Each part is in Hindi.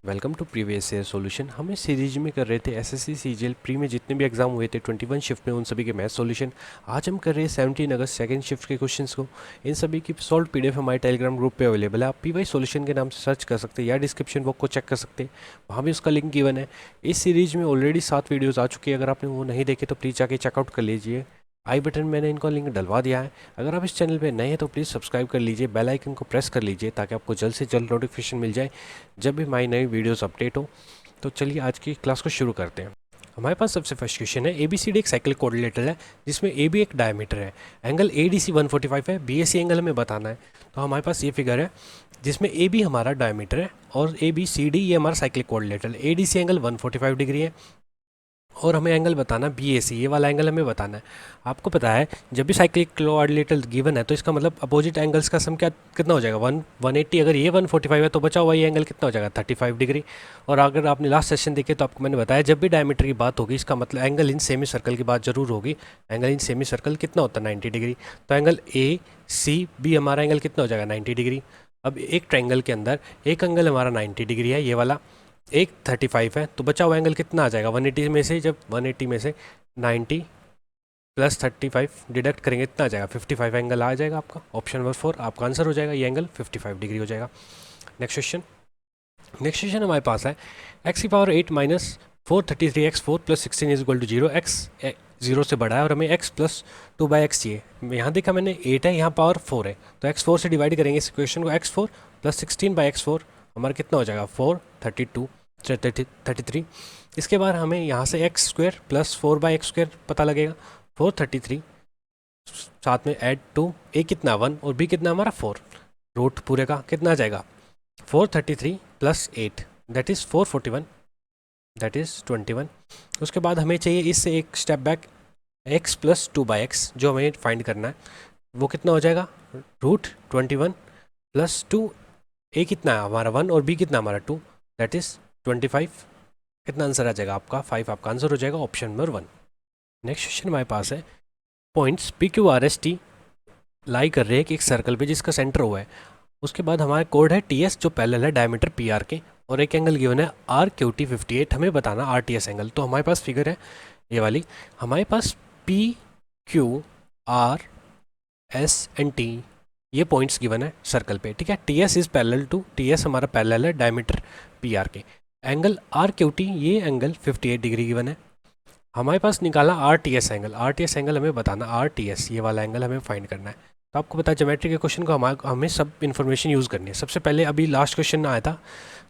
Welcome to previous year solution. हम इस सीरीज में कर रहे थे एसएससी सीजीएल प्री में जितने भी एग्जाम हुए थे 21 शिफ्ट में, उन सभी के मैथ सॉल्यूशन। आज हम कर रहे हैं 17 अगस्त सेकंड शिफ्ट के क्वेश्चंस को। इन सभी की सॉल्व पीडीएफ हमारे टेलीग्राम ग्रुप पे अवेलेबल है। आप पीवाई सॉल्यूशन के नाम से सर्च कर सकते हैं या डिस्क्रिप्शन बॉक्स को चेक कर सकते हैं, वहाँ भी उसका लिंक गिवन है। इस सीरीज में ऑलरेडी 7 वीडियोज़ आ चुकी है, अगर आपने वो नहीं देखे तो प्लीज़ जाके चेकआउट कर लीजिए। आई बटन मैंने इनका लिंक डलवा दिया है। अगर आप इस चैनल पे नए हैं तो प्लीज़ सब्सक्राइब कर लीजिए, बेल आइकन को प्रेस कर लीजिए ताकि आपको जल्द से जल्द नोटिफिकेशन मिल जाए जब भी हमारी नई वीडियोस अपडेट हो। तो चलिए आज की क्लास को शुरू करते हैं। हमारे पास सबसे फर्स्ट क्वेश्चन है, ABCD एक साइक्लिक कोऑर्डिनेटर है जिसमें AB एक डायमीटर है, एंगल ADC 145 है, BAC एंगल हमें बताना है। तो हमारे पास ये फिगर है जिसमें AB हमारा डायमीटर है और ABCD ये हमारा साइक्लिक कोऑर्डिनेटर है। ADC एंगल 145 डिग्री है और हमें एंगल बताना BAC, ये वाला एंगल हमें बताना है। आपको पता है जब भी साइक्लिक कोऑर्डिनेटर गिवन है तो इसका मतलब अपोजिट एंगल्स का सम कितना हो जाएगा 180। अगर ये 145 है तो बचा हुआ ये एंगल कितना हो जाएगा 35 डिग्री। और अगर आपने लास्ट सेशन देखे तो आपको मैंने बताया जब भी डायमीटर की बात होगी इसका मतलब एंगल इन सेमी सर्कल की बात जरूर होगी। एंगल इन सेमी सर्कल कितना होता है 90 डिग्री। तो एंगल ACB हमारा एंगल कितना हो जाएगा 90 डिग्री। अब एक ट्रायंगल के अंदर एक एंगल हमारा 90 डिग्री है ये वाला, एक 35 है, तो बचा हुआ एंगल कितना आ जाएगा 180 में से। जब 180 में से 90 प्लस 35 डिडक्ट करेंगे कितना आ जाएगा 55 एंगल आ जाएगा आपका। ऑप्शन नंबर 4 आपका आंसर हो जाएगा, ये एंगल 55 डिग्री हो जाएगा। नेक्स्ट क्वेश्चन हमारे पास है x की power 8 minus 433 x4 plus 16 is equal to 0। x 0 से बड़ा है और हमें x प्लस 2/x चाहिए। यहाँ देखा मैंने 8 है, यहाँ पावर 4 है, तो x4 से डिवाइड करेंगे इस इक्वेशन को। x4 प्लस 16/x4 हमारा कितना हो जाएगा 433। इसके बाद हमें यहाँ से एक्स स्क्वायर प्लस 4/x² पता लगेगा। 433 साथ में ऐड 2, ए कितना 1 और बी कितना हमारा 4, रूट पूरे का कितना आ जाएगा 433 plus 8 that is 441 that is 21। उसके बाद हमें चाहिए इससे एक step back x plus 2/x, जो हमें फाइंड करना है वो कितना हो जाएगा रूट 21 प्लस 2, ए कितना है हमारा 1 और बी कितना हमारा 2 दैट इज़ 25। कितना आंसर आ जाएगा आपका 5, आपका आंसर हो जाएगा ऑप्शन नंबर 1। नेक्स्ट क्वेश्चन हमारे पास है, पॉइंट्स PQRST लाई कर रहे हैं कि एक सर्कल पे जिसका सेंटर हुआ है। उसके बाद हमारा कोड है TS जो पैरेलल है डायमीटर PR के, और एक एंगल गिवन है RQT 58, हमें बताना RTS एंगल। तो हमारे पास फिगर है ये वाली, हमारे पास PQRS एंड T ये पॉइंट्स गिवन है सर्कल पे, ठीक है। TS is parallel to, TS हमारा पैरेलल है डायमीटर PR के। एंगल RQT ये एंगल 58 डिग्री गिवन है। हमारे पास निकाला RTS एंगल, RTS एंगल हमें बताना, RTS ये वाला एंगल हमें फाइंड करना है। तो आपको पता है ज्योमेट्री के क्वेश्चन को हमें सब इन्फॉर्मेशन यूज़ करनी है। सबसे पहले अभी लास्ट क्वेश्चन आया था,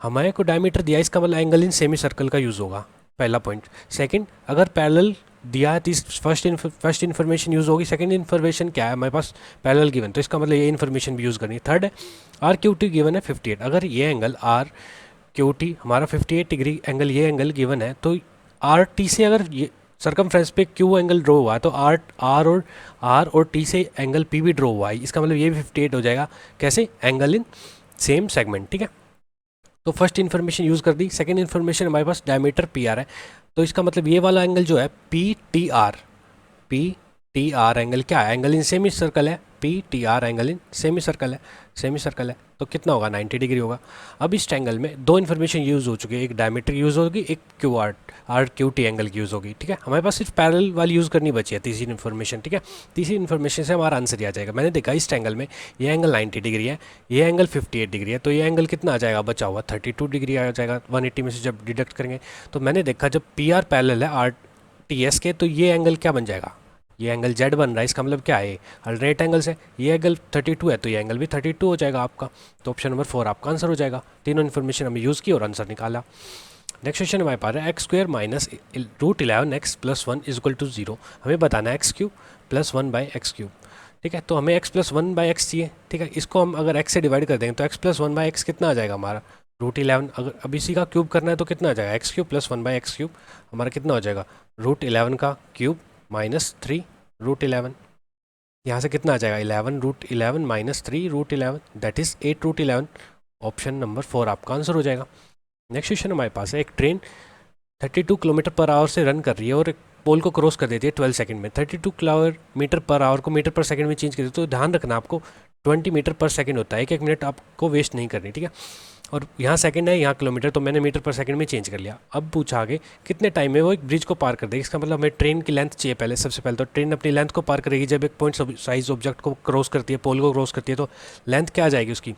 हमारे को डायमीटर दिया, इसका मतलब एंगल इन सेमी सर्कल का यूज़ होगा, पहला पॉइंट। सेकेंड, अगर पैरेलल दिया है तो फर्स्ट इन्फॉर्मेशन यूज़ होगी। सेकंड इन्फॉर्मेशन क्या है हमारे पास पैरेलल गिवन, तो इसका मतलब ये इन्फॉर्मेशन भी यूज़ करनी है। थर्ड है RQT गिवन है 58, अगर ये एंगल RQT हमारा 58 डिग्री एंगल ये एंगल गिवन है तो RT से अगर ये सर्कमफ्रेंस पे Q एंगल ड्रॉ हुआ है तो R और T से एंगल P भी ड्रॉ हुआ है, इसका मतलब ये भी 58 हो जाएगा। कैसे, एंगल इन सेम सेगमेंट, ठीक है। तो फर्स्ट इन्फॉर्मेशन यूज़ कर दी। सेकंड इन्फॉर्मेशन हमारे पास डायमीटर PR है, तो इसका मतलब ये वाला एंगल जो है PTR एंगल क्या है, एंगल इन सेमी सर्कल है। PTR angle in semi circle है, तो कितना होगा 90 डिग्री होगा। अब इस ट्रायंगल में दो इन्फॉर्मेशन यूज़ हो चुकी है, एक डायमीटर यूज़ होगी, एक RQT एंगल की यूज़ होगी, ठीक है। हमारे पास सिर्फ पैरेलल वाली यूज़ करनी बची है, तीसरी इन्फॉर्मेशन, ठीक है। तीसरी इन्फॉर्मेशन से हमारा आंसर आ जाएगा। मैंने देखा इस ट्रायंगल में ये एंगल 90 डिग्री है, ये एंगल 58 डिग्री है, तो ये एंगल कितना आ जाएगा बचा हुआ 32 डिग्री आ जाएगा 180 में से जब डिडक्ट करेंगे। तो मैंने देखा जब PR पैरेलल है RTS के तो ये एंगल क्या बन जाएगा, ये एंगल Z बन रहा है, इसका मतलब क्या है अल्टरनेट एंगल्स है। ये एंगल 32 है तो ये एंगल भी 32 हो जाएगा आपका। तो ऑप्शन नंबर 4 आपका आंसर हो जाएगा। तीनों इन्फॉर्मेशन हमने यूज़ की और आंसर निकाला। नेक्स्ट क्वेश्चन हमारे पास है x square minus root 11x plus 1 is equal to 0। हमें बताना है x³ प्लस 1/x³, ठीक है। तो हमें x प्लस 1/x चाहिए, ठीक है। इसको हम अगर x से डिवाइड कर देंगे तो x प्लस 1/x कितना आ जाएगा हमारा रूट 11। अगर अब इसी का क्यूब करना है तो कितना आ जाएगा x³ प्लस 1/x³ हमारा कितना हो जाएगा रूट 11 का क्यूब माइनस 3 रूट 11। यहाँ से कितना आ जाएगा 11 root 11 minus 3 root 11 that is 8 root 11। Option number 4 आपका आंसर हो जाएगा। नेक्स्ट क्वेश्चन हमारे पास है, एक ट्रेन 32 किलोमीटर पर आवर से रन कर रही है और पोल को क्रॉस कर देती है 12 सेकंड में। 32 किलोमीटर पर आवर को मीटर पर सेकंड में चेंज कर देती है, तो ध्यान रखना आपको 20 मीटर पर सेकंड होता है, एक मिनट आपको वेस्ट नहीं करनी, ठीक है। और यहाँ सेकंड है, यहाँ किलोमीटर, तो मैंने मीटर पर सेकंड में चेंज कर लिया। अब पूछा आगे कितने टाइम में वो एक ब्रिज को पार कर देगी। इसका मतलब हमें ट्रेन की लेंथ चाहिए पहले, सबसे पहले तो ट्रेन अपनी लेंथ को पार करेगी जब एक पॉइंट साइज ऑब्जेक्ट को क्रॉस करती है, पोल को क्रॉस करती है, तो लेंथ क्या आ जाएगी उसकी,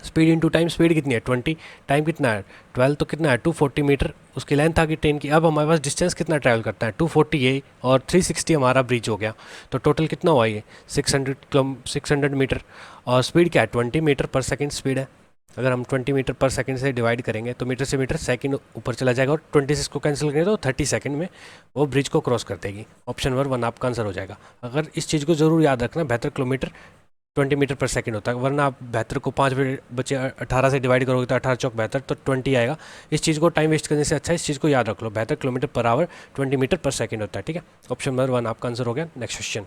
स्पीड इंटू टाइम। स्पीड कितनी है 20, टाइम कितना है 12, तो कितना है 240 मीटर उसकी लेंथ आ गई ट्रेन की। अब हमारे पास डिस्टेंस कितना ट्रैवल करता है 240 ये, और 360 हमारा ब्रिज हो गया, तो टोटल कितना हुआ ये 600 मीटर। और स्पीड क्या है 20 मीटर पर सेकंड स्पीड है। अगर हम 20 मीटर पर सेकंड से डिवाइड करेंगे तो मीटर से मीटर सेकंड ऊपर चला जाएगा, और 26 को कैंसिल करेंगे तो 30 सेकंड में वो ब्रिज को क्रॉस कर देगी। ऑप्शन नंबर 1 आपका आंसर हो जाएगा। अगर इस चीज़ को ज़रूर याद रखना, 72 किलोमीटर 20 मीटर पर सेकंड होता है, वरना आप 72 को 5 बचे 18 से डिवाइड करोगे तो 18 चौक 72, तो 20 आएगा। इस चीज़ को टाइम वेस्ट करने से अच्छा है इस चीज़ को याद रख लो, 72 किलोमीटर पर आवर 20 मीटर पर सेकंड होता है, ठीक है। ऑप्शन नंबर 1 आपका आंसर हो गया। नेक्स्ट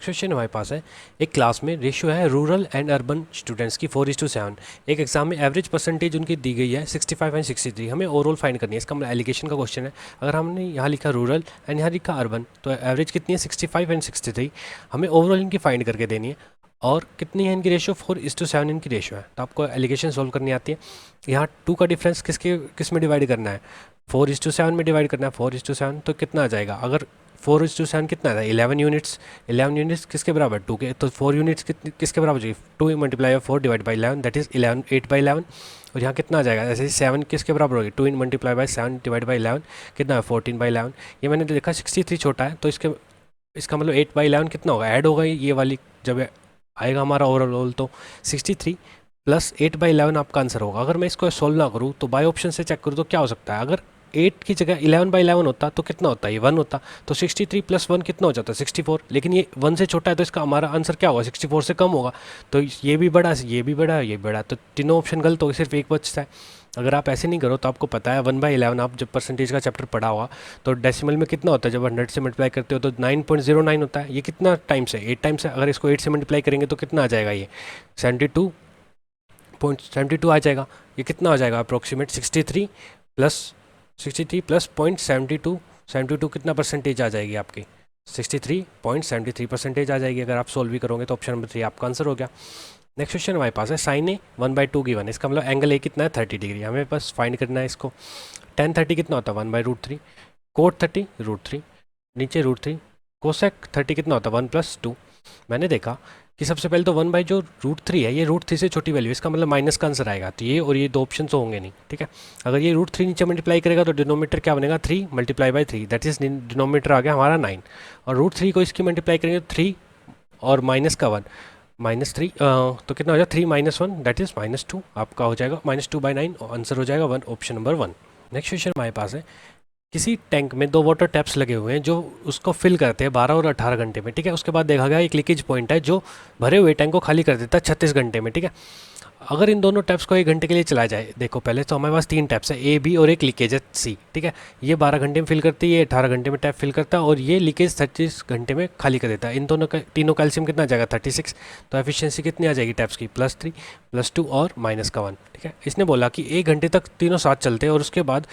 क्वेश्चन हमारे पास है, एक क्लास में रेशियो है रूरल एंड अर्बन स्टूडेंट्स की 4:7। एक एग्जाम में एवरेज परसेंटेज उनकी दी गई है 65 एंड 63। हमें ओवरऑल फाइंड करनी है, इसका मतलब एलिगेशन का क्वेश्चन है। अगर हमने यहाँ लिखा रूरल एंड यहाँ लिखा अर्बन, तो एवरेज कितनी है 65 एंड 63, हमें ओवरऑल इनकी फाइंड करके देनी है। और कितनी है इनकी रेशियो 4:7 इनकी रेशियो है, तो आपको एलिगेशन सॉल्व करनी आती है। यहाँ 2 का डिफरेंस किस में डिवाइड करना है 4:7 में डिवाइड करना है, 4:7, तो कितना आ जाएगा, अगर 4:7 कितना है 11 यूनिट्स, 11 यूनिट्स किसके बराबर 2 के, तो 4 यूनिट्स किसके बराबर चाहिए 2 × 4 डिवाइड बाई 11 दैट इज़ 11 8/11। और यहाँ कितना आ जाएगा, ऐसे ही 7 किसके बराबर होगी 2 × 7 डिवाइड बाई 11 कितना है 14/11। ये मैंने देखा 63 छोटा है, तो इसका मतलब 8/11 कितना होगा, ऐड होगा ये वाली जब आएगा हमारा ओवरऑल, तो 63 प्लस 8/11 आपका आंसर होगा। अगर मैं इसको सॉल्व ना करूँ तो बाय ऑप्शन से चेक करूँ तो क्या हो सकता है, अगर 8 की जगह 11/11 होता तो कितना होता है, ये 1 होता, तो 63 + 1 कितना हो जाता है 64। लेकिन ये 1 से छोटा है, तो इसका हमारा आंसर क्या होगा 64 से कम होगा। तो ये भी बड़ा, ये भी बड़ा, ये बड़ा, तो तीनों ऑप्शन गलत हो गए, सिर्फ एक बचता है। अगर आप ऐसे नहीं करो तो आपको पता है 1/11, आप जब परसेंटेज का चैप्टर पढ़ा होगा तो डेसिमल में कितना होता है, जब 100 से मल्टीप्लाई करते हो तो 9.09 होता है। ये कितना टाइम से 8 टाइम से, अगर इसको 8 से मल्टीप्लाई करेंगे तो कितना आ जाएगा, ये 72.72 आ जाएगा। ये कितना आ जाएगा अप्रोक्सीमेट 63 + 0.72, 72 कितना परसेंटेज आ जाएगी आपकी 63.73% आ जाएगी। अगर आप सोल्व भी करोगे तो ऑप्शन नंबर 3 आपका आंसर हो गया। नेक्स्ट क्वेश्चन हमारे पास है, साइन ए 1/2 गिवन है, इसका मतलब एंगल ए कितना है 30 डिग्री, हमें बस फाइंड करना है इसको। tan 30 कितना होता है 1/√3, कोट 30 √3, नीचे √3, कोसेक 30 कितना होता है 1 + 2। मैंने देखा कि सबसे पहले तो 1 जो √3 है, ये √3 से छोटी वैल्यू, इसका मतलब माइनस का आंसर आएगा, तो ये और ये 2 ऑप्शन तो होंगे नहीं, ठीक है। अगर ये √3 नीचे मल्टीप्लाई करेगा तो डिनोमीटर क्या बनेगा 3 × 3, दैट इज डिनोमीटर आ गया हमारा 9, और √3 को इसकी मल्टीप्लाई करेंगे तो 3 और माइनस का 1 -3, तो कितना हो जाएगा 3 - 1 दैट इज -2, आपका हो जाएगा -2/9, आंसर हो जाएगा 1, ऑप्शन नंबर 1। नेक्स्ट क्वेश्चन हमारे पास है, किसी टैंक में 2 वाटर टैप्स लगे हुए हैं जो उसको फिल करते हैं 12 और 18 घंटे में, ठीक है। उसके बाद देखा गया एक लीकेज पॉइंट है जो भरे हुए टैंक को खाली कर देता है 36 घंटे में, ठीक है। अगर इन दोनों टैप्स को 1 घंटे के लिए चलाया जाए, देखो पहले तो हमारे पास 3 टैप्स है A, B और एक लीकेज है C, ठीक है। ये 12 घंटे में फिल करती है, ये 18 घंटे में टैप फिल करता है, और ये लीकेज 36 घंटे में खाली कर देता है। इन दोनों का तीनों कैल्शियम कितना आ जाएगा 36, तो एफिशिएंसी कितनी आ जाएगी टैप्स की +3 +2 और -1, ठीक है। इसने बोला कि 1 घंटे तक तीनों साथ चलते हैं और उसके बाद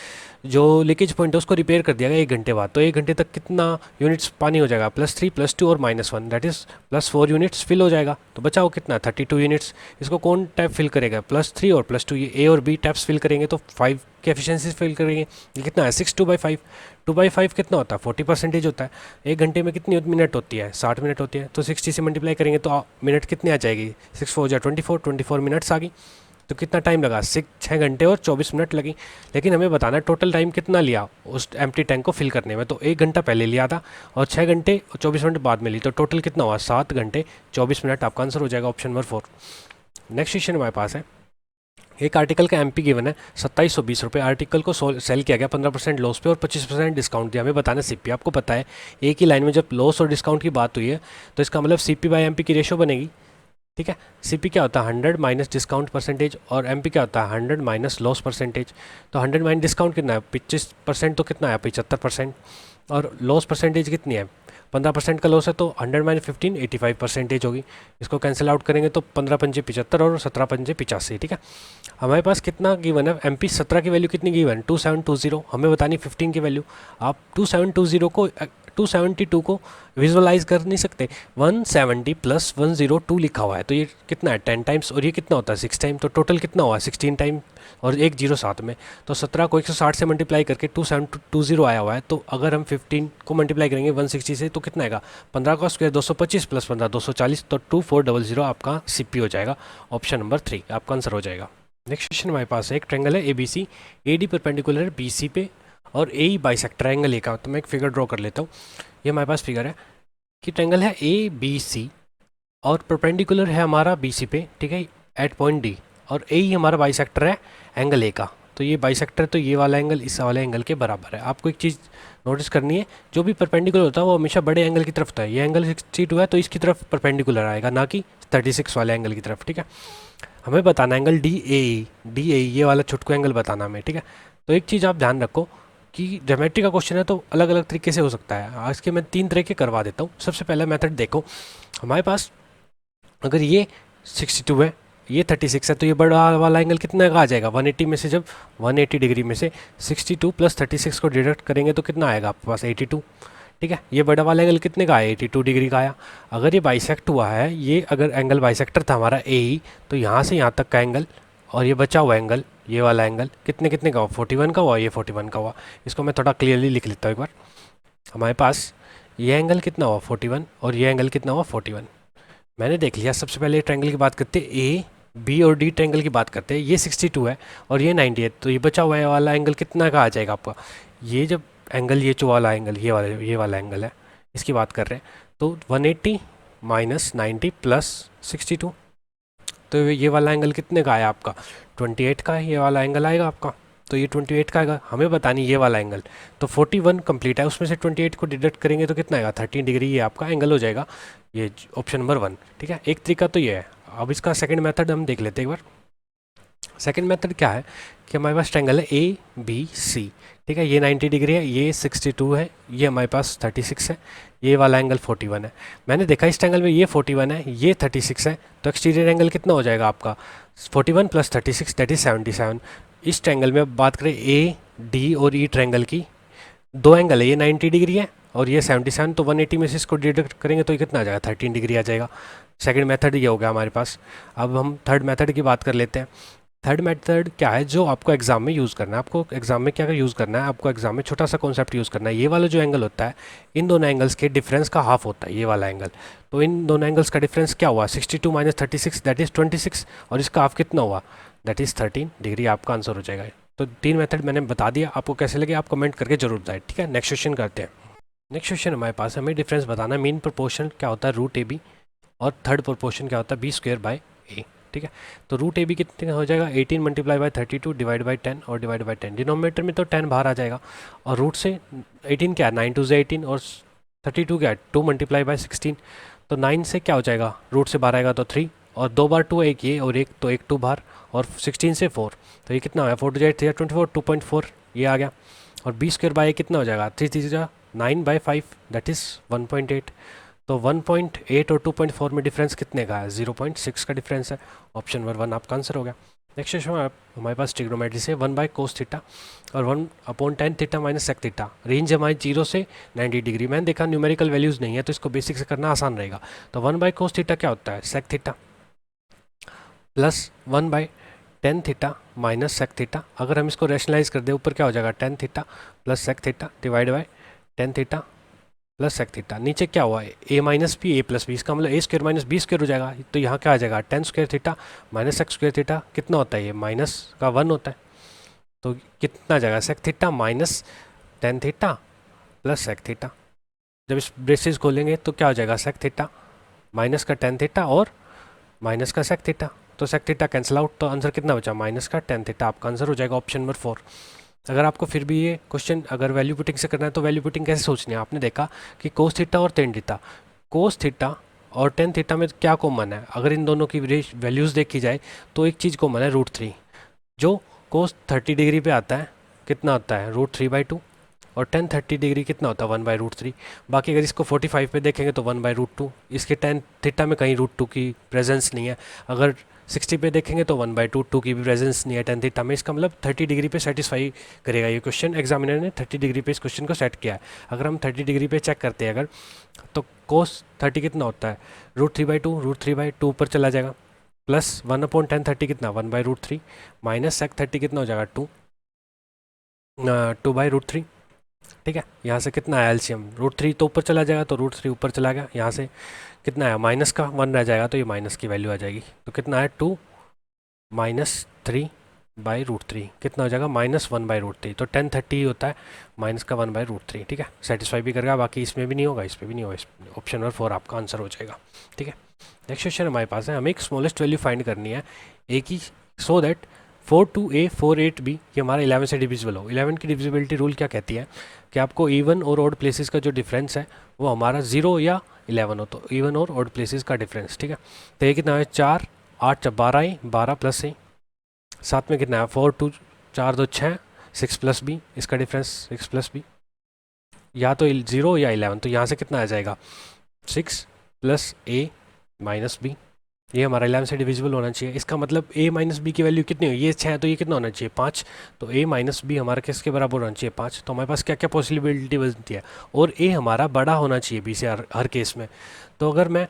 जो लीकेज पॉइंट है उसको रिपेयर कर दिया गया 1 घंटे बाद, तो 1 घंटे तक कितना यूनिट्स पानी हो जाएगा +3 +2 और -1 दैट इज़ +4 यूनिट्स फिल हो जाएगा। तो बचाओ कितना 32 यूनिट्स। इसको कौन टैप फिल करेगा +3 और +2, ये A और B टैप्स फिल करेंगे तो 5 की एफिशिएंसी फिल करेंगे। ये कितना है 6 2/5, 2/5 कितना होता है 40% होता है। 1 घंटे में कितनी मिनट होती है 60 मिनट होती है, तो 60 से मल्टीप्लाई करेंगे तो मिनट कितनी आ जाएगी 6 4 24 मिनट्स आ गई। तो कितना टाइम लगा 6 घंटे और 24 मिनट लगी। लेकिन हमें बताना है टोटल टाइम कितना लिया उस एम्प्टी टैंक को फिल करने में, तो 1 घंटा पहले लिया था और 6 घंटे और 24 मिनट बाद में ली, तो टोटल कितना हुआ 7 घंटे 24 मिनट, आपका आंसर हो जाएगा ऑप्शन नंबर 4। नेक्स्ट क्वेश्चन हमारे पास है, एक आर्टिकल का MP गिवन है 2720 रुपये, आर्टिकल को सेल किया गया 15% लॉस पे और 25% डिस्काउंट दिया। हमें बताना CP, आपको पता है एक ही लाइन में जब लॉस और डिस्काउंट की बात हुई है तो इसका मतलब CP/MP की रेशो बनेगी, ठीक है। CP क्या होता है 100 माइनस डिस्काउंट परसेंटेज और MP क्या होता है 100 माइनस लॉस परसेंटेज। तो 100 माइनस डिस्काउंट कितना है 25%, तो कितना है 75%, और लॉस परसेंटेज कितनी है 15% का लॉस है तो 100 माइनस 15 85% होगी। इसको कैंसिल आउट करेंगे तो 15 पंजे 75 और 17 पंजे 85। ठीक है, हमारे पास कितना गिवन है, एम पी 17 की वैल्यू कितनी गिवन, 2720। हमें बतानी 15 की वैल्यू। आप 2720 को 272 को विजुअलाइज कर नहीं सकते, 170 प्लस 102 लिखा हुआ है तो ये कितना है 10 टाइम्स, और ये कितना होता है 6 टाइम, तो टोटल कितना हुआ 16 टाइम और एक जीरो साथ में। तो 17 को 160 से मल्टीप्लाई करके 2720 आया हुआ है, तो अगर हम 15 को मल्टीप्लाई करेंगे 160 से तो कितना आएगा, 15 का स्क्वायर 225 प्लस 15 240, तो 2400 आपका सी हो जाएगा। ऑप्शन नंबर 3 आपका आंसर हो जाएगा। नेक्स्ट क्वेश्चन हमारे पास है, एक ट्रायंगल है A B C, A D perpendicular है बी सी पे और ए ई बाइसेक्टर ट्रायंगल ए का। तो मैं एक फिगर ड्रॉ कर लेता हूँ। ये हमारे पास फिगर है कि ट्रायंगल है ए बी सी और परपेंडिकुलर है हमारा बी सी पे, ठीक है, एट पॉइंट डी, और ए ही हमारा बाइसेक्टर है एंगल ए का। तो ये बाइसेक्टर, तो ये वाला एंगल इस वाले एंगल के बराबर है। आपको एक चीज़ नोटिस करनी है, जो भी परपेंडिकुलर होता है वो हमेशा बड़े एंगल की तरफ होता है। ये एंगल 62 है तो इसकी तरफ परपेंडिकुलर आएगा, ना कि 36 वाले एंगल की तरफ। ठीक है, हमें बताना एंगल डी ए, ये वाला छुटकू एंगल बताना हमें। ठीक है, तो एक चीज़ आप ध्यान रखो कि ज्योमेट्री का क्वेश्चन है तो अलग अलग तरीके से हो सकता है। आज के मैं 3 तरीके करवा देता हूँ। सबसे पहला मेथड देखो, हमारे पास अगर ये 62 है, ये 36 है, तो ये बड़ा वाला एंगल कितना का आ जाएगा 180 में से, जब 180 डिग्री में से 62 प्लस 36 को डिडक्ट करेंगे तो कितना आएगा आपके पास 82। ठीक है, ये बड़ा वाला एंगल कितने का आया 82 डिग्री का आया। अगर ये बाइसेक्ट हुआ है, ये अगर एंगल बाइसेक्टर था हमारा ए ई, तो यहाँ से यहाँ तक का एंगल और ये बचा हुआ एंगल, ये वाला एंगल कितने कितने का हुआ 41 का हुआ, ये 41 का हुआ। इसको मैं थोड़ा क्लियरली लिख लेता हूँ एक बार। हमारे पास ये एंगल कितना हुआ 41 और ये एंगल कितना हुआ 41। मैंने देख लिया। सबसे पहले ट्रायंगल की बात करते हैं, ए बी और डी ट्रायंगल की बात करते हैं। ये 62 है और ये 90 है, तो ये बचा हुआ वाला एंगल कितना का आ जाएगा आपका। ये जब एंगल ये जो वाला एंगल ये वाला एंगल है, इसकी बात कर रहे हैं, तो 180 माइनस 90 प्लस 62, तो ये वाला एंगल कितने का आया आपका 28 का है, ये वाला एंगल आएगा आपका। तो ये 28 का आएगा। हमें बतानी ये वाला एंगल, तो 41 कंप्लीट है, उसमें से 28 को डिडक्ट करेंगे तो कितना आएगा 13 डिग्री, ये आपका एंगल हो जाएगा। ये ऑप्शन नंबर 1। ठीक है, एक तरीका तो ये है। अब इसका सेकंड मेथड हम देख लेते हैं एक बार। सेकंड मेथड क्या है कि हमारे पास ट्रायंगल है ए बी सी। ठीक है, ये 90 डिग्री है, ये 62 है, ये हमारे पास 36 है, ये वाला एंगल 41 है। मैंने देखा इस ट्रायंगल में ये 41 है, ये 36 है, तो एक्सटीरियर एंगल कितना हो जाएगा आपका 41 प्लस 36 दैट इज 77। इस ट्रायंगल में अब बात करें ए डी और ई ट्रायंगल की, दो एंगल है, ये 90 डिग्री है और ये 77, तो 180 में से इसको डिडक्ट करेंगे तो ये कितना आ जाएगा 13 डिग्री आ जाएगा। सेकंड मेथड ये हो गया हमारे पास। अब हम थर्ड मेथड की बात कर लेते हैं। थर्ड मेथड क्या है जो आपको एग्जाम में यूज़ करना है। आपको एग्जाम में क्या यूज़ करना है, आपको एग्जाम में छोटा सा कॉन्सेप्ट यूज़ करना है। ये वाला जो एंगल होता है, इन दोनों एंगल्स के डिफरेंस का हाफ होता है ये वाला एंगल। तो इन दोनों एंगल्स का डिफरेंस क्या हुआ 62 माइनस 36 दैट इज़ 26, और इसका हाफ कितना हुआ दैट इज़ 13 डिग्री। आपका आंसर हो जाएगा। तो 3 मेथड मैंने बता दिया, आपको कैसे लगे आप कमेंट करके जरूर बताएं। ठीक है, नेक्स्ट क्वेश्चन करते हैं। नेक्स्ट क्वेश्चन हमारे पास हमें डिफरेंस बताना है। मीन प्रोपोर्शन क्या होता है रूट ए बी, और थर्ड प्रोपोर्शन क्या होता है बी स्क्वायर बाय ए। ठीक है, तो रूट ए बी कितने हो जाएगा 18 मल्टीप्लाई बाय 32 डिवाइड बाई 10 और डिवाइड बाई 10। डिनोमिनेटर में तो 10 बाहर आ जाएगा, और रूट से 18 क्या है 9 टू 18 और 32 क्या है 2 मल्टीप्लाई बाय 16। तो 9 से क्या हो जाएगा रूट से बाहर आएगा तो 3, और 2 बार 2 एक ये और एक, तो एक 2 बाहर, और 16 से 4, तो ये कितना हो गया 4 टू 8 24 2.4 ये आ गया। और बी स्क्वायर बाय कितना हो जाएगा 3 3 9 बाई 5 दैट इज़ 1.8। तो 1.8 और 2.4 में डिफरेंस कितने का है 0.6 का डिफरेंस है। ऑप्शन नंबर 1 आपका आंसर हो गया। नेक्स्ट क्वेश्चन हमारे पास ट्रिग्नोमेट्री से 1 बाय कोस थीटा और 1/tan theta minus sec theta. Range हमारी 0 से 90 डिग्री। मैंने देखा न्यूमेरिकल वैल्यूज़ नहीं है तो इसको बेसिक से करना आसान रहेगा। तो 1 बाय कोस थीटा क्या होता है sec theta, plus 1/tan theta minus sec theta. अगर हम इसको रैशनलाइज कर दें ऊपर क्या हो जाएगा tan theta plus sec theta divide by tan theta plus sec theta. नीचे क्या हुआ है A minus B A plus B, इसका मतलब A square minus B square हो जाएगा। तो यहाँ क्या आ जाएगा tan square theta minus sec square theta कितना होता है ये माइनस का 1 होता है। तो कितना आ जाएगा sec theta minus tan theta plus sec theta. जब इस ब्रेसेस खोलेंगे तो क्या हो जाएगा सेक थीटा माइनस का tan थीटा और माइनस का सेक थीटा। तो सेक थीटा कैंसिल आउट, तो आंसर कितना बचा माइनस का tan थीटा। आपका आंसर हो जाएगा ऑप्शन नंबर 4। अगर आपको फिर भी ये क्वेश्चन अगर वैल्यू पुटिंग से करना है तो वैल्यू पुटिंग कैसे सोचनी है। आपने देखा कि कोस थीटा और tan थीटा, कोस थीटा और tan थीटा में क्या कॉमन है। अगर इन दोनों की वैल्यूज़ देखी जाए तो एक चीज़ कॉमन है √3, जो कोस 30 डिग्री पे आता है कितना आता है √3/2। और टेन 30 डिग्री कितना होता है 1/√3। बाकी अगर इसको 45 पे देखेंगे तो 1/√2, इसके टेन थीटा में कहीं √2 की प्रेजेंस नहीं है। अगर 60 पे देखेंगे तो 1/2 की भी प्रेजेंस नहीं है टेन थीटा में। इसका मतलब 30 डिग्री पे सेटिस्फाई करेगा ये क्वेश्चन। एग्जामिनर ने 30 डिग्री पे इस क्वेश्चन को सेट किया है। अगर हम 30 डिग्री पे चेक करते हैं अगर, तो कोस 30 कितना होता है √3/2, √3/2 ऊपर चला जाएगा, प्लस 1/10 कितना 1/√3, माइनस सेक 30 कितना हो जाएगा 2/√3। ठीक है, यहाँ से कितना आया एलसीएम, √3 तो ऊपर चला जाएगा तो √3 ऊपर चला गया, यहाँ से कितना आया माइनस का 1 रह जाएगा तो ये माइनस की वैल्यू आ जाएगी। तो कितना है 2 -3/√3 कितना हो जाएगा -1/√3। तो 1030 ही होता है माइनस का 1/√3। ठीक है, सेटिस्फाई भी करेगा, बाकी इसमें भी नहीं होगा, इस पर भी नहीं होगा। ऑप्शन नंबर 4 आपका आंसर हो जाएगा। ठीक है, नेक्स्ट क्वेश्चन हमारे पास है, हमें एक स्मॉलेस्ट वैल्यू फाइंड करनी है ए की, सो दैट 4/2a 4/8b ये हमारा 11 से डिविजिबल हो। 11 की डिविजिबिलिटी रूल क्या कहती है कि आपको इवन और ऑड प्लेसेस का जो डिफरेंस है वो हमारा 0 या 11 हो, तो इवन और ऑड प्लेसेस का डिफरेंस। ठीक है, तो ये कितना है 4 8 12 ही 12 प्लस ही, साथ में कितना है 4 2 4 2 6 6 प्लस बी, इसका डिफरेंस 6 प्लस बी, या तो 0 या 11। तो यहाँ से कितना आ जाएगा 6 प्लस a माइनस बी, ये हमारा 11 से डिविजिबल होना चाहिए। इसका मतलब a माइनस बी की वैल्यू कितनी हो, ये 6 है तो ये कितना होना चाहिए 5, तो a माइनस बी हमारा किसके बराबर होना चाहिए 5। तो हमारे पास क्या क्या पॉसिबिलिटी बनती है, और a हमारा बड़ा होना चाहिए b से हर केस में। तो अगर मैं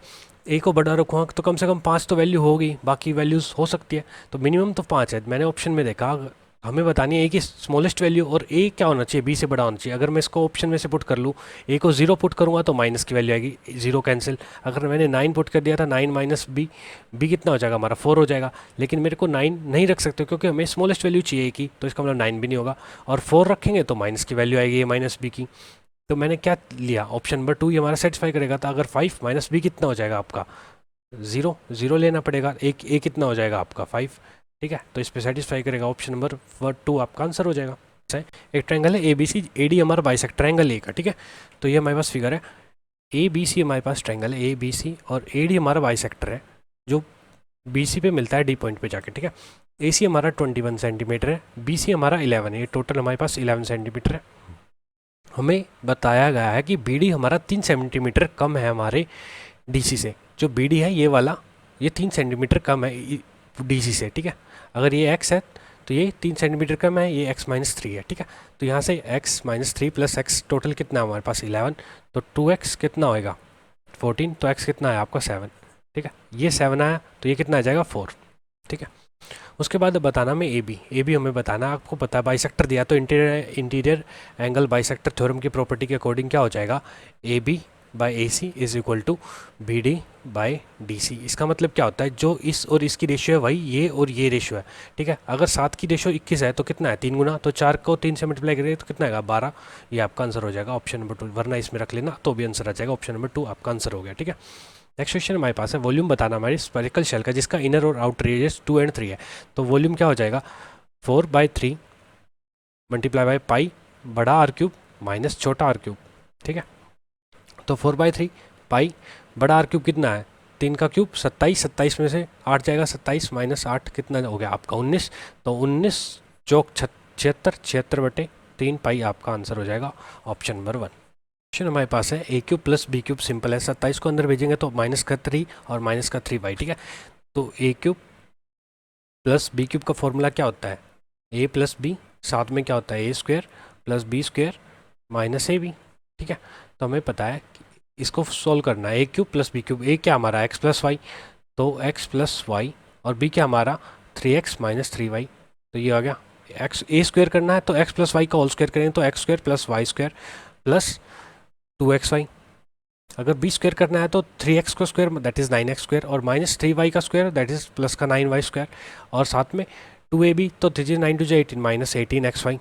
a को बड़ा रखूँगा तो कम से कम 5 तो वैल्यू होगी, बाकी वैल्यूज़ हो सकती है, तो मिनिमम तो 5 है। मैंने ऑप्शन में देखा हमें बतानी है a की स्मॉलेस्ट वैल्यू, और a क्या होना चाहिए b से बड़ा होना चाहिए। अगर मैं इसको ऑप्शन में से पुट कर लूँ, a को 0 पुट करूँगा तो माइनस की वैल्यू आएगी, 0 कैंसिल। अगर मैंने 9 पुट कर दिया था, 9 माइनस b, b कितना हो जाएगा हमारा 4 हो जाएगा। लेकिन मेरे को 9 नहीं रख सकते क्योंकि हमें स्मॉलेस्ट वैल्यू चाहिए की, तो इसका मतलब 9 भी नहीं होगा, और 4 रखेंगे तो माइनस की वैल्यू आएगी a माइनस बी की। तो मैंने क्या लिया ऑप्शन नंबर 2 ये हमारा सेटिस्फाई करेगा। तो अगर 5 माइनस बी कितना हो जाएगा आपका 0, 0 लेना पड़ेगा, एक ए कितना हो जाएगा आपका 5। ठीक है, तो इस पर सेटिस्फाई करेगा, ऑप्शन नंबर 2 आपका आंसर हो जाएगा। एक ट्रायंगल है A B C, A D हमारा बाइसेक्टर ट्रायंगल ए का। ठीक है, तो ये हमारे पास फिगर है ए बी सी, हमारे पास ट्रायंगल है ए बी सी, और ए डी हमारा बाइसेक्टर है जो बी सी पे मिलता है डी पॉइंट पे जाके। ठीक है, ए सी हमारा 21 सेंटीमीटर है, बी सी हमारा 11 है, ये टोटल हमारे पास 11 सेंटीमीटर है। हमें बताया गया है कि बी डी हमारा 3 सेंटीमीटर कम है हमारे डी सी से। जो बी डी है ये वाला, ये 3 सेंटीमीटर कम है डी सी से। ठीक है, अगर ये x है तो ये 3 सेंटीमीटर कम है, ये x माइनस 3 है। ठीक है, तो यहाँ से x minus 3 plus x total कितना है हमारे पास 11, तो 2x कितना होएगा 14, तो x कितना है आपका 7। ठीक है, ये 7 आया तो ये कितना आ जाएगा 4। ठीक है, उसके बाद बताना हमें ए बी हमें बताना, आपको पता है बाइसेक्टर दिया तो इंटीरियर एंगल बाइसेक्टर थ्योरम की प्रॉपर्टी के अकॉर्डिंग क्या हो जाएगा A B by A C is equal to B D by D C. इसका मतलब क्या होता है, जो इस और इसकी रेशियो है वही ये और ये रेशियो है। ठीक है, अगर 7 की रेशियो 21 है तो कितना है 3 गुना, तो 4 को 3 से मल्टीप्लाई करेंगे तो कितना आएगा 12। ये आपका आंसर हो जाएगा ऑप्शन नंबर 2, वरना इसमें रख लेना तो भी आंसर आ जाएगा, ऑप्शन नंबर 2 आपका आंसर हो गया। ठीक है, नेक्स्ट क्वेश्चन हमारे पास है, वॉल्यूम बताना हमारी स्फेरिकल शेल का जिसका इनर और आउटर रेडियस 2 और 3 है। तो वॉल्यूम क्या हो जाएगा 4/3 मल्टीप्लाई बाई पाई बड़ा आर क्यूब माइनस छोटा आर क्यूब। ठीक है, तो 4/3 पाई बड़ा आर क्यूब कितना है 3 का क्यूब 27, 27 में से 8 जाएगा, 27 माइनस 8 कितना हो गया आपका 19, तो 19 चौक 76, 76/3 पाई आपका आंसर हो जाएगा ऑप्शन नंबर 1। क्वेश्चन हमारे पास है a cube plus b cube simple है, 27 को अंदर भेजेंगे तो माइनस का 3 और माइनस का 3/। ठीक है, तो ए क्यूब प्लस बी क्यूब का फॉर्मूला क्या होता है ए प्लस बी, साथ में क्या होता है a square plus b square minus a b. ठीक है, तो हमें पता है कि इसको सॉल्व करना है, a cube plus b cube, ए क्या हमारा एक्स प्लस वाई, तो एक्स प्लस वाई, और बी क्या हमारा 3x माइनस 3y, तो ये आ गया एक्स। ए स्क्वायर करना है तो एक्स प्लस वाई का होल स्क्वायर करेंगे तो x square plus y square plus 2xy। अगर बी स्क्वायर करना है तो 3x का square that is 9x square, और माइनस 3y का स्क्वायर दैट इज़ प्लस का 9y स्क्वायर, और साथ में 2ab, तो 3 9 2 18 माइनस 18xy।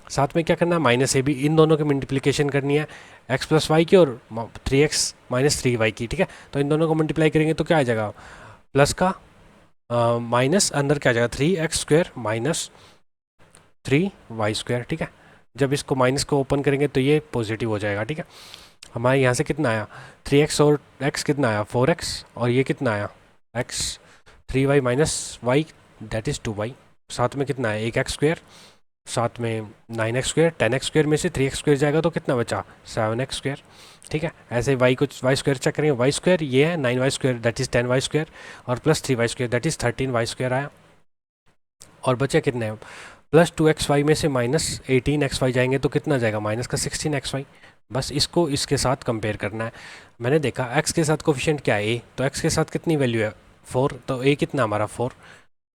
साथ में क्या करना है माइनस ए बी, इन दोनों की मल्टीप्लिकेशन करनी है x प्लस वाई की और 3x माइनस 3y की। ठीक है, तो इन दोनों को मल्टीप्लाई करेंगे तो क्या आ जाएगा प्लस का माइनस अंदर क्या आ जाएगा 3x square minus 3y square. ठीक है, जब इसको माइनस को ओपन करेंगे तो ये पॉजिटिव हो जाएगा। ठीक है, हमारे यहाँ से कितना आया 3x और x कितना आया 4x, और ये कितना आया x 3y minus y that is 2y, साथ में कितना है एक एक्स स्क्वायर साथ में 9x², 10x² में से 3x² जाएगा तो कितना बचा 7x²। ठीक है, ऐसे वाई स्क्वायर चेक करेंगे, वाई स्क्वायर ये है 9y² दैट इज़ 10y² और plus 3y² that is 13y² आया। और बचे कितने हैं, प्लस 2xy में से माइनस 18xy जाएंगे तो कितना जाएगा माइनस का 16xy। बस इसको इसके साथ कंपेयर करना है। मैंने देखा x के साथ कोफिशिएंट क्या है a, तो x के साथ कितनी वैल्यू है 4, तो a कितना हमारा 4।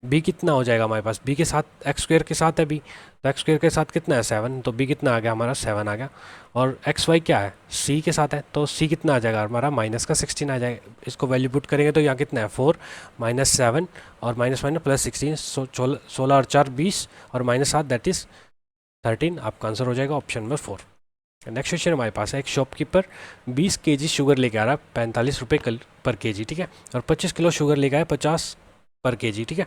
b कितना हो जाएगा हमारे पास, b के साथ x² के साथ है b, तो x² के साथ कितना है 7, तो b कितना आ गया हमारा 7 आ गया। और xy क्या है c के साथ है, तो c कितना आ जाएगा हमारा माइनस का 16 आ जाएगा। इसको वैल्यू पुट करेंगे तो यहाँ कितना है 4 माइनस 7 और माइनस माइनस प्लस 16, 16 और 4 20 और माइनस 7 दैट इज़ 13। आपका आंसर हो जाएगा ऑप्शन नंबर 4। नेक्स्ट क्वेश्चन हमारे पास है, एक शॉपकीपर 20 kg शुगर लेके आ रहा है 45 रुपये पर kg, ठीक है, और 25 किलो शुगर लेके आया 50 पर kg, ठीक है,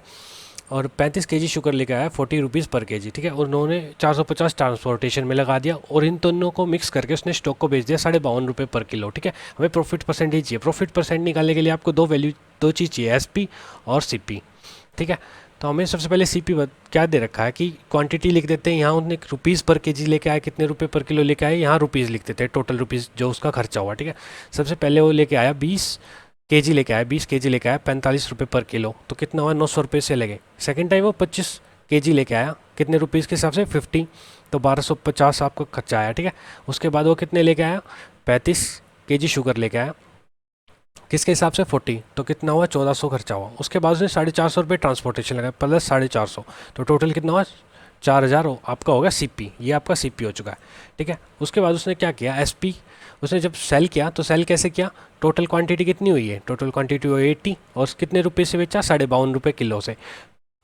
और 35 kg शुगर लेके आया 40 रुपीज़ पर kg, ठीक है, और उन्होंने 450 ट्रांसपोर्टेशन में लगा दिया और इन दोनों को मिक्स करके उसने स्टॉक को बेच दिया 52.5 रुपये पर किलो, ठीक है। हमें प्रॉफिट परसेंटेज चाहिए। प्रॉफिट परसेंट निकालने के लिए आपको दो चीज़ चाहिए, SP और CP, ठीक है। तो हमें सबसे पहले CP क्या दे रखा है कि क्वांटिटी लिख देते हैं, यहाँ उन्होंने रुपीज़ पर kg लेके आए, कितने रुपए पर किलो लेके आए, यहाँ रुपीज़ लिख देते हैं, टोटल रुपीज़ जो उसका खर्चा हुआ, ठीक है। सबसे पहले वो लेके आया 20 kg लेके आया, 20 kg लेके आया 45 रुपये पर किलो, तो कितना हुआ 900 रुपये से लगे। सेकेंड टाइम वो 25 kg लेके आया, कितने रुपीज़ के हिसाब से 50, तो 1250 आपको खर्चा आया, ठीक है। उसके बाद वो कितने लेके आया 35 kg शुगर लेके आया, किसके हिसाब से 40, तो कितना हुआ 1400 खर्चा हुआ। उसके बाद उसने 450 रुपये ट्रांसपोर्टेशन लगाया प्लस 450, तो टोटल कितना हुआ 4000 आपका होगा CP, ये आपका CP हो चुका है, ठीक है। उसके बाद उसने क्या किया SP, उसने जब सेल किया तो सेल कैसे किया, टोटल क्वांटिटी कितनी हुई है, टोटल क्वांटिटी हुई 80 और कितने रुपये से बेचा 52.5 रुपये किलो से,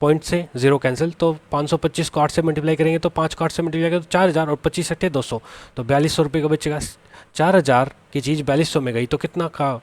पॉइंट से जीरो कैंसिल, तो 525 को 8 से मल्टीप्लाई करेंगे तो 5 को 8 से मल्टीप्लाई करेंगे तो 4000 और 25 8 200, तो 4200 रुपये का बचेगा। 4000 की चीज़ 4200 में गई तो कितना का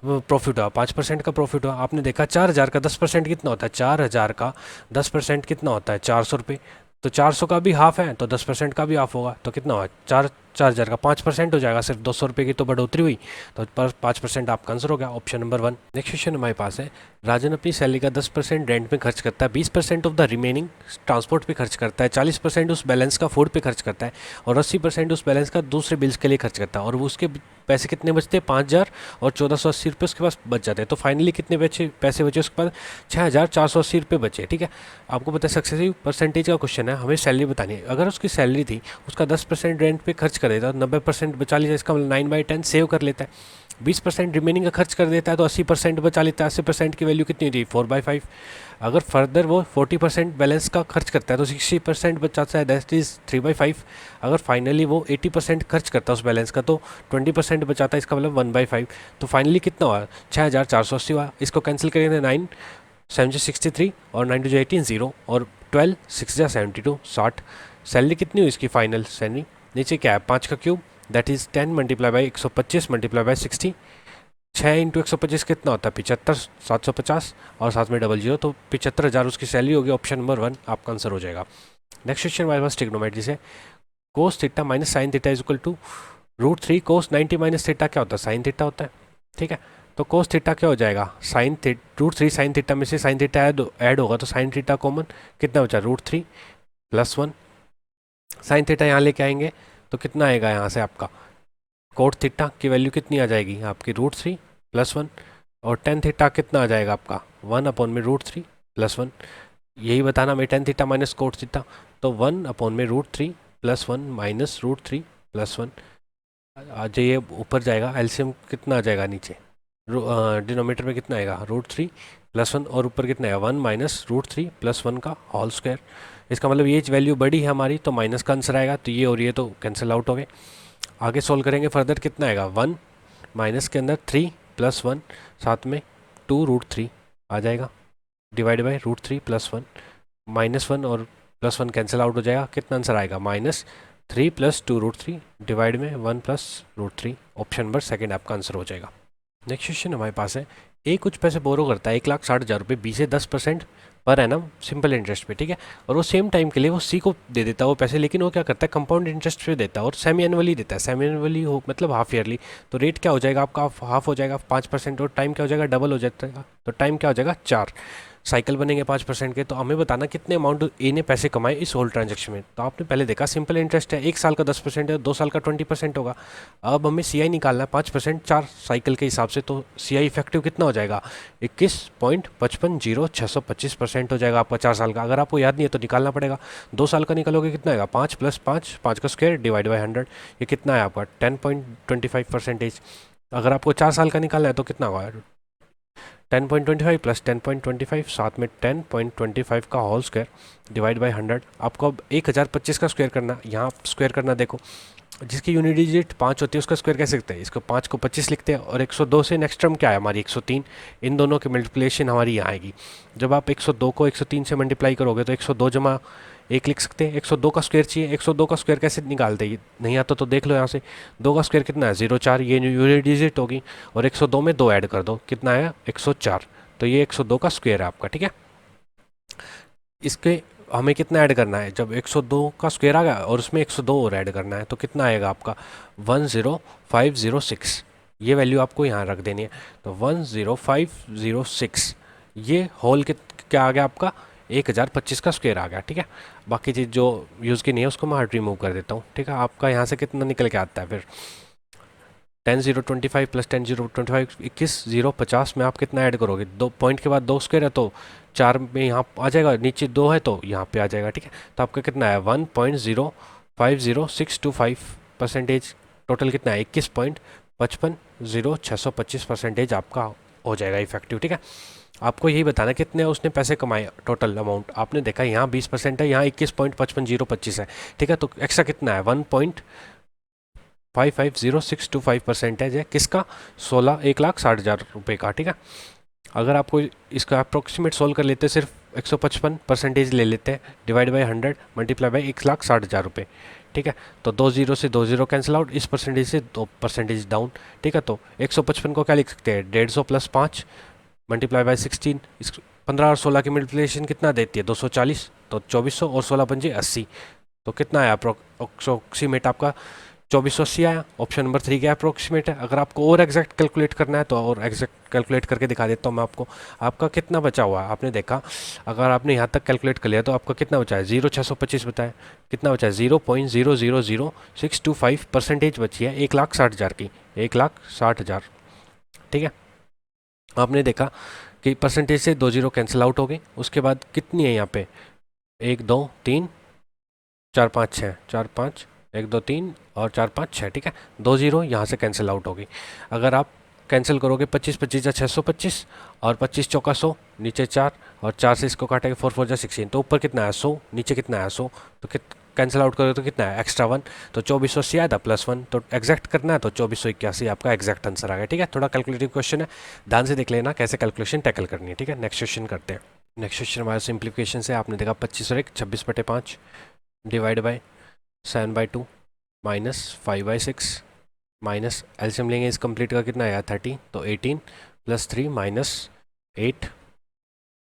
प्रॉफिट हुआ, 5% का प्रॉफिट हुआ। आपने देखा 4000 का 10% कितना होता है, 4000 का 10% कितना होता है 400 रुपये, तो 400 का भी हाफ है तो 10% का भी हाफ होगा, तो कितना हुआ 4000 का 5% हो जाएगा, सिर्फ 200 रुपये की तो बढ़ोतरी हुई, तो 5% आपका आंसर हो गया ऑप्शन नंबर 1। नेक्स्ट क्वेश्चन हमारे पास है, राजन अपनी सैलरी का 10% रेंट में खर्च करता है, 20% ऑफ द रिमेनिंग ट्रांसपोर्ट पे खर्च करता है, 40% उस बैलेंस का फूड पे खर्च करता है और 80% उस बैलेंस का दूसरे बिल्स के लिए खर्च करता है, और उसके पैसे कितने बचते हैं 5000 और 1480 रुपये उसके पास बच जाते हैं। तो फाइनली कितने पैसे बचे उसके पास 6480 रुपये बचे, ठीक है। आपको पता है सक्सेसिव परसेंटेज का क्वेश्चन है, हमें सैलरी बतानी है। अगर उसकी सैलरी थी उसका 10% रेंट पे खर्च कर देता, 90% बचा लेता, इसका मतलब 9/10 सेव कर लेता है, 20% रिमेनिंग का खर्च कर देता है तो 80% बचा लेता है। 80% की वैल्यू कितनी थी 4/5। अगर फर्दर वो 40% बैलेंस का खर्च करता है तो 60% बचाता है, दैट इज़ 3/5। अगर फाइनली वो 80% खर्च करता है उस बैलेंस का तो 20% बचाता है, इसका मतलब 1/5। तो फाइनली कितना हुआ 6480 हुआ। इसको कैंसिल करेंगे 9 7 63 और 9 2 18 0 और 12 6 72 60। सैलरी कितनी हुई इसकी फाइनल सैलरी, नीचे क्या है 5 का cube that is 10 multiply by 125 multiply by 60, 6 into 125 कितना होता है 75 750 और साथ में 00, तो 75,000 उसकी सैलरी होगी। ऑप्शन नंबर 1 आपका आंसर हो जाएगा। नेक्स्ट क्वेश्चन हमारे पास ट्रिग्नोमेट्री से, cos theta minus sine theta is equal to √3 cos 90 minus theta क्या होता है साइन थीटा होता है, ठीक है। तो कोस थीटा क्या हो जाएगा साइन √3 साइन थीटा में से साइन थीटा ऐड होगा तो साइन थीटा कॉमन, कितना बचा √3 + 1, साइन थीटा यहाँ लेके आएंगे तो कितना आएगा यहाँ से आपका कोट थीटा की वैल्यू कितनी आ जाएगी आपकी √3 + 1, और टेन थीटा कितना आ जाएगा आपका 1/√3 + 1। यही बताना मैं tan theta minus cot theta, तो 1/√3 + 1 माइनस √3 + 1 आ जाइए ऊपर जाएगा, एलसीएम कितना आ जाएगा नीचे डिनोमीटर में कितना आएगा √3 + 1 और ऊपर कितना आएगा 1 माइनस √3 + 1 का होल स्क्वायर। इसका मतलब ये वैल्यू बड़ी है हमारी तो माइनस का आंसर आएगा, तो ये और ये तो कैंसिल आउट हो गए। आगे सोल्व करेंगे फर्दर कितना आएगा 1 माइनस के अंदर 3 + 1 साथ में 2√3 आ जाएगा डिवाइड बाई √3 + 1 -1 और +1 कैंसिल आउट हो जाएगा, कितना आंसर आएगा -3 + 2√3 डिवाइड में 1 + √3। ऑप्शन नंबर 2 आपका आंसर हो जाएगा। नेक्स्ट क्वेश्चन हमारे पास है, ए कुछ पैसे बोरो करता है 1,60,000 रुपये बी से 10% पर एनम सिंपल इंटरेस्ट पे, ठीक है, और वो सेम टाइम के लिए वो सी को दे देता है वो पैसे, लेकिन वो क्या करता है कंपाउंड इंटरेस्ट पे देता है और सेमी एनुअली देता है। सेमी एनुअली हो मतलब हाफ ईयरली, तो रेट क्या हो जाएगा आपका हाफ हो जाएगा 5% और टाइम क्या हो जाएगा डबल हो जाएगा, तो टाइम क्या हो जाएगा 4। साइकिल बनेंगे 5% के, तो हमें बताना कितने अमाउंट ए ने पैसे कमाए इस होल ट्रांजेक्शन में। तो आपने पहले देखा सिंपल इंटरेस्ट है, 1 साल का 10% है, 2 साल का 20% होगा। अब हमें सी आई निकालना है 5% 4 साइकिल के हिसाब से, तो सी आई इफेक्टिव कितना हो जाएगा 21.550625% हो जाएगा आपका 4 साल का। अगर आपको याद नहीं है तो निकालना पड़ेगा। 2 साल का निकालोगे कितना आएगा 5 + 5, 5 का स्क्वायर डिवाइड बाई 100, ये कितना है आपका 10.25%। अगर आपको 4 साल का निकालना है तो कितना होगा 10.25 + 10.25, साथ में 10.25 का होल स्क्वायर डिवाइड बाई 100। आपको अब 1025 का स्क्वायर करना, यहाँ स्क्वायर करना, देखो जिसकी यूनिट डिजिट 5 होती है उसका स्क्वायर कैसे लिखते हैं, इसको 5 को 25 लिखते हैं, और 102 से नेक्स्ट टर्म क्या है हमारी 103, इन दोनों की मल्टीप्लिकेशन हमारी यहाँ आएगी। जब आप 102 को 103 से मल्टीप्लाई करोगे तो 102 जमा 1 लिख सकते हैं। 102 का स्क्वायर चाहिए, 102 का स्क्वायर कैसे निकालते हैं, नहीं आता तो देख लो यहाँ से। 2 का स्क्वायर कितना है 04, ये यूनिट डिजिट होगी, और 102 में 2 ऐड कर दो, कितना है 104, तो ये 102 का स्क्वायर है आपका, ठीक है। इसके हमें कितना ऐड करना है, जब 102 का स्क्वायर आ गया और उसमें 102 और ऐड करना है तो कितना आएगा आपका 10506, ये वैल्यू आपको यहाँ रख देनी है। तो 10506 ये होल क्या आ गया आपका 1025 का स्क्वायर आ गया, ठीक है। बाकी चीज़ जो यूज़ की नहीं है उसको मैं हट रिमूव कर देता हूँ, ठीक है। आपका यहाँ से कितना निकल के आता है फिर 10,025 + 10,025 21,050 में आप कितना ऐड करोगे, 2 पॉइंट के बाद 2 स्क्वायर है तो 4 में यहाँ आ जाएगा, नीचे 2 है तो यहाँ पे आ जाएगा, ठीक है। तो आपका कितना है 1.050625%, टोटल कितना है 21.550625% आपका हो जाएगा इफेक्टिव, ठीक है। आपको यही बताना कितने उसने पैसे कमाए, टोटल अमाउंट आपने देखा यहाँ 20% है, यहाँ 21.550525 है, ठीक है। तो एक्स्ट्रा कितना है 1.550625% है किसका 1,60,000 रुपये का, ठीक है। अगर आपको इसका अप्रोक्सीमेट सोल्व कर लेते सिर्फ 155% ले लेते हैं, डिवाइड बाई 100 मल्टीप्लाई बाई 1,60,000 रुपये, ठीक है। तो 2 0 से 2 0 कैंसिल आउट, इस परसेंटेज से 2% डाउन, ठीक है। तो 155 को क्या लिख सकते हैं 150 + 5 मल्टीप्लाई बाई 16, इस 15 और 16 की मल्टीप्लिकेशन कितना देती है 240, तो 2400 और 16 पंजे 80, तो कितना आया अप्रोक्सीमेट आपका 2480 आया। ऑप्शन नंबर 3 क्या अप्रोक्सीमेट है। अगर आपको और एग्जैक्ट कैलकुलेट करना है तो और एग्जैक्ट कैलकुलेट करके दिखा देता हूँ मैं आपको। आपका कितना बचा हुआ है आपने देखा, अगर आपने यहाँ तक कैलकुलेट कर लिया तो आपका कितना बचा है 0,625 बताया, कितना बचा है 0.000625% बची है 1,60,000 की, 1,60,000, ठीक है। आपने देखा कि परसेंटेज से 2 0 कैंसिल आउट हो गई, उसके बाद कितनी है यहाँ पे 1 2 3 4 5 6, 4 5 1 2 3 और 4 5 6, ठीक है। 2 0 यहाँ से कैंसिल आउट होगी। अगर आप कैंसिल करोगे 25 25 या 625 और 25 चौका 100, नीचे 4 और 4 से इसको काटेंगे 4 4 जा 16, तो ऊपर कितना है 100, नीचे कितना है 100, तो कैंसिल आउट करोगे तो कितना है एक्स्ट्रा 1, तो 2480 आया था +1, तो एग्जैक्ट करना है तो 2481 आपका एग्जैक्ट आंसर आ गया, ठीक है। थोड़ा कैलकुलेटिव क्वेश्चन है, ध्यान से देख लेना कैसे कैलकुलेशन टैकल करनी है, ठीक है। नेक्स्ट क्वेश्चन करते हैं। नेक्स्ट क्वेश्चन हमारा सिंप्लीफिकेशन से, आपने देखा 25 और 1 26/5 डिवाइड बाई 7/2 -5/6 माइनस एल्शियम लेंगे इस कंप्लीट का कितना आएगा 30, तो 18 + 3 - 8,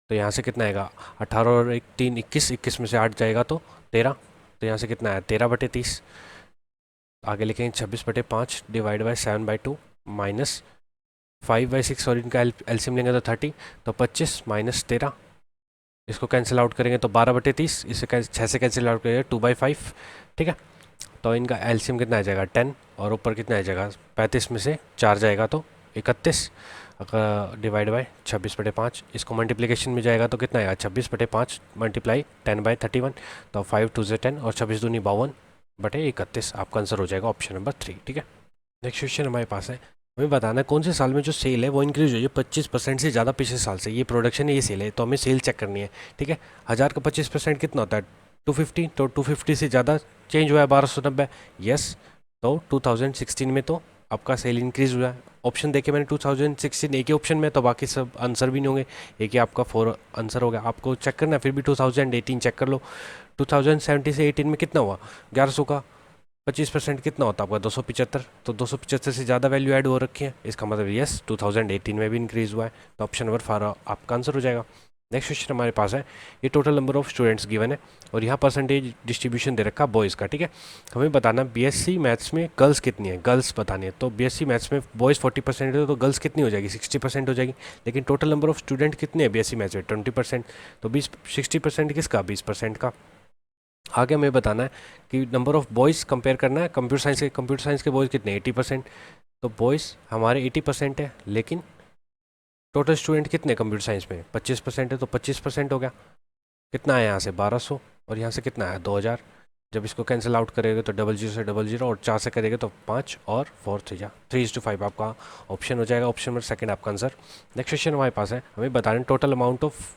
तो यहाँ से कितना आएगा 18 और 1 3 21, 21 में से 8 जाएगा तो 13, तो यहाँ से कितना आया 13/30। आगे लिखेंगे 26/5 डिवाइड बाई 7/2 -5/6, और इनका एल्शियम लेंगे तो 30, तो 25 - 13, इसको कैंसिल आउट करेंगे तो 12/30, इसे 6 से कैंसिल आउट करेंगे 2/5, ठीक है। तो इनका एल्शियम कितना आ जाएगा 10, और ऊपर कितना आ जाएगा 35 में से 4 जाएगा तो 31, अगर डिवाइड बाई 26/5, इसको मल्टीप्लिकेशन में जाएगा तो कितना आएगा 26/5 मल्टीप्लाई 10/31, तो 5 2 10 और 26 दूनी 52/31, आपका आंसर हो जाएगा ऑप्शन नंबर 3, ठीक है। नेक्स्ट क्वेश्चन हमारे पास है, हमें बताना है कौन से साल में जो सेल है वो इंक्रीज हुई है 25% से ज़्यादा पिछले साल से। ये प्रोडक्शन है, ये सेल है, तो हमें सेल चेक करनी है, ठीक है। 1000 का 25% कितना होता है 250, तो 250 से ज़्यादा चेंज हुआ है 1290, यस। तो 2016 में तो आपका सेल इंक्रीज हुआ है। ऑप्शन देखे मैंने 2016 एक ही ऑप्शन में, तो बाकी सब आंसर भी नहीं होंगे, एक ही आपका 4 आंसर हो गया। आपको चेक करना है फिर भी 2018 चेक कर लो, 2017 से 18 में कितना हुआ 1100 का 25% कितना होता है आपका 275, तो 275 से ज़्यादा वैल्यू ऐड हो रखी है, इसका मतलब यस 2018 में भी इंक्रीज़ हुआ है, तो ऑप्शन नंबर 4 आपका आंसर हो जाएगा। नेक्स्ट क्वेश्चन हमारे पास है, ये total number of students given है और यहाँ परसेंटेज डिस्ट्रीब्यूशन दे रखा बॉयज़ का, ठीक है। हमें बताना बीएससी मैथ्स में गर्ल्स कितनी है, गर्ल्स बतानी है। तो बीएससी मैथ्स में बॉयज़ 40% है तो गर्ल्स कितनी हो जाएगी, 60% हो जाएगी। लेकिन टोटल नंबर ऑफ स्टूडेंट कितने हैं बीएससी मैथ्स में, 20%। तो 60% किसका, 20% का। आगे हमें बताना है कि नंबर ऑफ बॉयज़ कंपेयर करना है कंप्यूटर साइंस के बॉयज़ कितने, 80%। तो बॉयज़ हमारे 80% है, लेकिन टोटल स्टूडेंट कितने कंप्यूटर साइंस में, 25% है, तो 25% हो गया। कितना आया यहाँ से, 1200, और यहाँ से कितना आया, 2000। जब इसको कैंसिल आउट करेंगे तो 00 से 00 और 4 से करेंगे तो 5 और 4 3:5 आपका ऑप्शन हो जाएगा। ऑप्शन नंबर सेकंड आपका आंसर। नेक्स्ट क्वेश्चन हमारे पास है, हमें बता रहे हैं टोटल अमाउंट ऑफ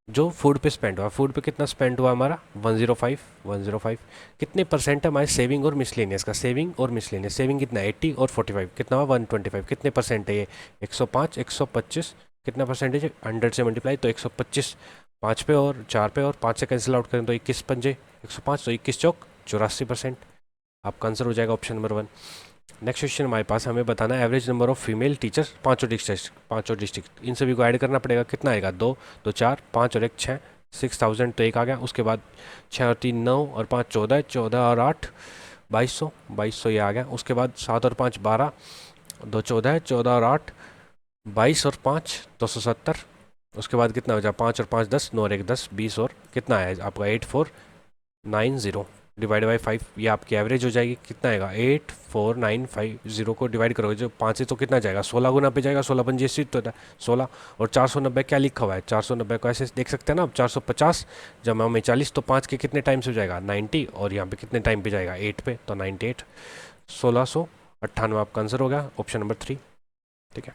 जो फूड पे स्पेंड हुआ, फूड पे कितना स्पेंड हुआ हमारा, 105। कितने परसेंट है हमारे सेविंग और मिसलेनियस का, सेविंग और मिसलेनियस। सेविंग कितना है 80 और 45 कितना हुआ 125। कितने परसेंट है ये, 105, 125। कितना परसेंटेज है, 100 से मल्टीप्लाई तो 125। 5 पे और 4 पे और 5 से कैंसिल आउट करें तो 21 पंजे 105, तो 21 चौक 84%। आपका आंसर हो जाएगा ऑप्शन नंबर 1। नेक्स्ट क्वेश्चन हमारे पास, हमें बताना है average number of female teachers पाँचों डिस्ट्रिक्ट इन सभी को ऐड करना पड़ेगा। कितना आएगा, 2 2 4 5 और 1 6, 6000 तो एक आ गया। उसके बाद 6 और 3 9 और 5 14, 14 और 8 2200 ये आ गया। उसके बाद 7 और 5 12, 2 14 14 और 8 22 और 5 270। उसके बाद कितना हो जाए, 5 और 5 10, 9 और 1 10 20 और कितना आया आपका 8490 डिवाइड बाई 5, ये आपकी एवरेज हो जाएगी। कितना आएगा 84950 को डिवाइड करोगे जो 5 से तो कितना जाएगा, 16 गुना पे जाएगा। 16 पंजे तो 16 और 490 क्या लिखा हुआ है, 490 को ऐसे देख सकते हैं ना आप, 450 जमा में 40 तो 5 के कितने टाइम से हो जाएगा 90, और यहाँ पे कितने टाइम पे जाएगा 8 पे तो 98। 1698 आपका आंसर हो गया ऑप्शन नंबर 3, ठीक है।